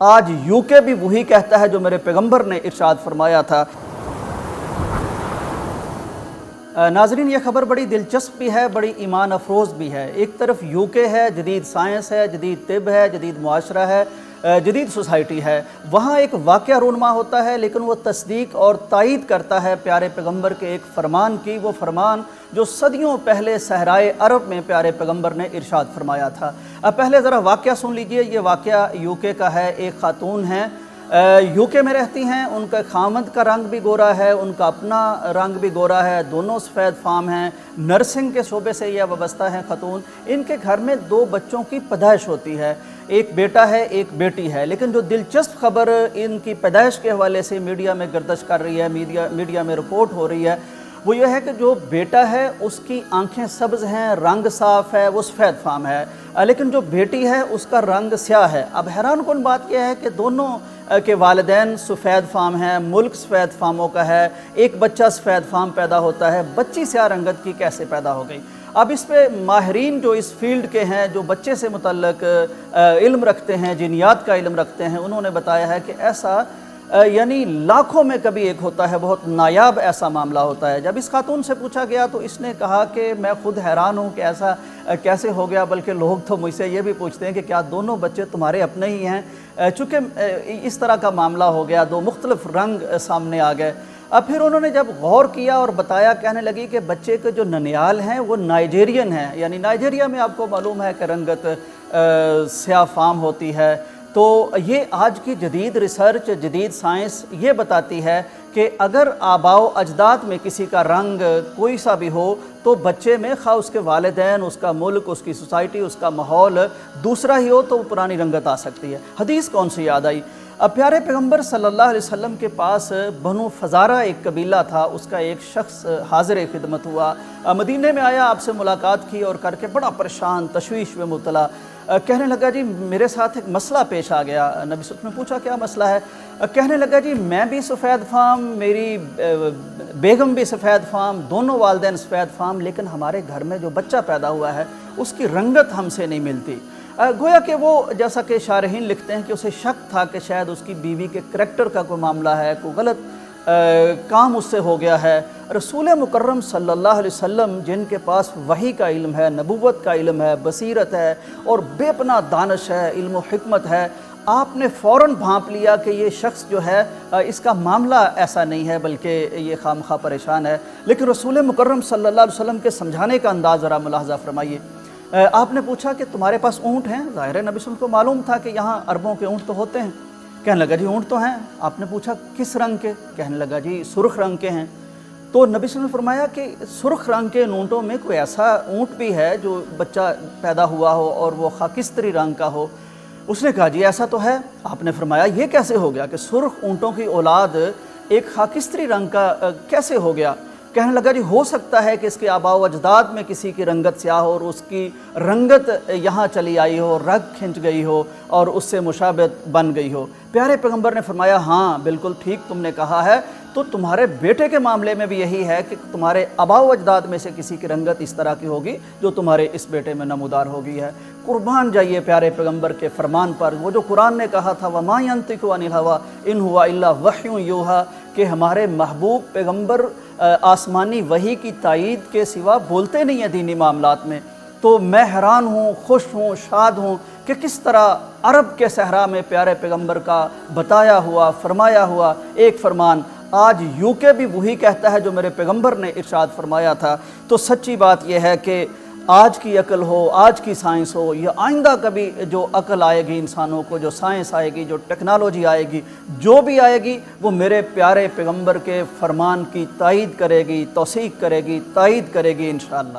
آج UK بھی وہی کہتا ہے جو میرے پیغمبر نے ارشاد فرمایا تھا۔ ناظرین، یہ خبر بڑی دلچسپ بھی ہے، بڑی ایمان افروز بھی ہے۔ ایک طرف UK ہے، جدید سائنس ہے، جدید طب ہے، جدید معاشرہ ہے، جدید سوسائٹی ہے، وہاں ایک واقعہ رونما ہوتا ہے لیکن وہ تصدیق اور تائید کرتا ہے پیارے پیغمبر کے ایک فرمان کی، وہ فرمان جو صدیوں پہلے صحرائے عرب میں پیارے پیغمبر نے ارشاد فرمایا تھا۔ اب پہلے ذرا واقعہ سن لیجئے۔ یہ واقعہ UK کا ہے، ایک خاتون ہیں، UK میں رہتی ہیں، ان کا خامند کا رنگ بھی گورا ہے، ان کا اپنا رنگ بھی گورا ہے، دونوں سفید فام ہیں، نرسنگ کے شعبے سے یہ وابستہ ہیں خاتون۔ ان کے گھر میں 2 بچوں کی پیدائش ہوتی ہے، ایک بیٹا ہے، ایک بیٹی ہے۔ لیکن جو دلچسپ خبر ان کی پیدائش کے حوالے سے میڈیا میں گردش کر رہی ہے، میڈیا میں رپورٹ ہو رہی ہے، وہ یہ ہے کہ جو بیٹا ہے اس کی آنکھیں سبز ہیں، رنگ صاف ہے، وہ سفید فام ہے، لیکن جو بیٹی ہے اس کا رنگ سیاہ ہے۔ اب حیران کن بات یہ ہے کہ دونوں کے والدین سفید فام ہیں، ملک سفید فاموں کا ہے، ایک بچہ سفید فام پیدا ہوتا ہے، بچی سیاہ رنگت کی کیسے پیدا ہو گئی؟ اب اس پہ ماہرین جو اس فیلڈ کے ہیں، جو بچے سے متعلق علم رکھتے ہیں، جینیات کا علم رکھتے ہیں، انہوں نے بتایا ہے کہ ایسا یعنی لاکھوں میں کبھی ایک ہوتا ہے، بہت نایاب ایسا معاملہ ہوتا ہے۔ جب اس خاتون سے پوچھا گیا تو اس نے کہا کہ میں خود حیران ہوں کہ ایسا کیسے ہو گیا، بلکہ لوگ تو مجھ سے یہ بھی پوچھتے ہیں کہ کیا دونوں بچے تمہارے اپنے ہی ہیں؟ چونکہ اس طرح کا معاملہ ہو گیا، 2 مختلف رنگ سامنے آ گئے۔ اب پھر انہوں نے جب غور کیا اور بتایا، کہنے لگی کہ بچے کے جو ننیال ہیں وہ نائجیرین ہیں، یعنی نائجیریا میں آپ کو معلوم ہے کہ رنگت سیاہ فام ہوتی ہے۔ تو یہ آج کی جدید ریسرچ، جدید سائنس یہ بتاتی ہے کہ اگر آباء و اجداد میں کسی کا رنگ کوئی سا بھی ہو تو بچے میں خواہ اس کے والدین، اس کا ملک، اس کی سوسائٹی، اس کا ماحول دوسرا ہی ہو تو وہ پرانی رنگت آ سکتی ہے۔ حدیث کون سی یاد آئی؟ اب پیارے پیغمبر صلی اللہ علیہ وسلم کے پاس بنو فزارہ ایک قبیلہ تھا، اس کا ایک شخص حاضر خدمت ہوا، مدینے میں آیا، آپ سے ملاقات کی اور کر کے بڑا پریشان، تشویش میں مبتلا، کہنے لگا جی میرے ساتھ ایک مسئلہ پیش آ گیا۔ نبی صلی اللہ علیہ وسلم نے پوچھا کیا مسئلہ ہے؟ کہنے لگا جی میں بھی سفید فام، میری بیگم بھی سفید فام، دونوں والدین سفید فام، لیکن ہمارے گھر میں جو بچہ پیدا ہوا ہے اس کی رنگت ہم سے نہیں ملتی۔ گویا کہ وہ، جیسا کہ شارحین لکھتے ہیں کہ اسے شک تھا کہ شاید اس کی بیوی کے کریکٹر کا کوئی معاملہ ہے، کوئی غلط کام اس سے ہو گیا ہے۔ رسول مکرم صلی اللہ علیہ وسلم جن کے پاس وحی کا علم ہے، نبوت کا علم ہے، بصیرت ہے اور بے پناہ دانش ہے، علم و حکمت ہے، آپ نے فوراً بھانپ لیا کہ یہ شخص جو ہے اس کا معاملہ ایسا نہیں ہے بلکہ یہ خامخواہ پریشان ہے۔ لیکن رسول مکرم صلی اللہ علیہ وسلم کے سمجھانے کا انداز ذرا ملاحظہ فرمائیے۔ آپ نے پوچھا کہ تمہارے پاس اونٹ ہیں؟ ظاہر ہے نبی صلی اللہ علیہ وسلم کو معلوم تھا کہ یہاں عربوں کے اونٹ تو ہوتے ہیں۔ کہنے لگا جی اونٹ تو ہیں۔ آپ نے پوچھا کس رنگ کے؟ کہنے لگا جی سرخ رنگ کے ہیں۔ تو نبی صلی اللہ علیہ وسلم نے فرمایا کہ سرخ رنگ کے اونٹوں میں کوئی ایسا اونٹ بھی ہے جو بچہ پیدا ہوا ہو اور وہ خاکستری رنگ کا ہو؟ اس نے کہا جی ایسا تو ہے۔ آپ نے فرمایا یہ کیسے ہو گیا کہ سرخ اونٹوں کی اولاد ایک خاکستری رنگ کا کیسے ہو گیا؟ کہنے لگا جی ہو سکتا ہے کہ اس کے آباء و اجداد میں کسی کی رنگت سیاہ ہو اور اس کی رنگت یہاں چلی آئی ہو، رگ کھنچ گئی ہو اور اس سے مشابہت بن گئی ہو۔ پیارے پیغمبر نے فرمایا ہاں بالکل ٹھیک تم نے کہا ہے، تو تمہارے بیٹے کے معاملے میں بھی یہی ہے کہ تمہارے آباء و اجداد میں سے کسی کی رنگت اس طرح کی ہوگی جو تمہارے اس بیٹے میں نمودار ہو گئی ہے۔ قربان جائیے پیارے پیغمبر کے فرمان پر، وہ جو قرآن نے کہا تھا وَمَا يَنطِقُ عَنِ الْهَوَىٰ إِنْ هُوَ إِلَّا وَحْيٌ يُوحَىٰ، کہ ہمارے محبوب پیغمبر آسمانی وحی کی تائید کے سوا بولتے نہیں ہیں دینی معاملات میں۔ تو میں حیران ہوں، خوش ہوں، شاد ہوں کہ کس طرح عرب کے صحرا میں پیارے پیغمبر کا بتایا ہوا، فرمایا ہوا ایک فرمان آج UK بھی وہی کہتا ہے جو میرے پیغمبر نے ارشاد فرمایا تھا۔ تو سچی بات یہ ہے کہ آج کی عقل ہو، آج کی سائنس ہو، یا آئندہ کبھی جو عقل آئے گی انسانوں کو، جو سائنس آئے گی، جو ٹیکنالوجی آئے گی، جو بھی آئے گی، وہ میرے پیارے پیغمبر کے فرمان کی تائید کرے گی، توثیق کرے گی، تائید کرے گی انشاءاللہ۔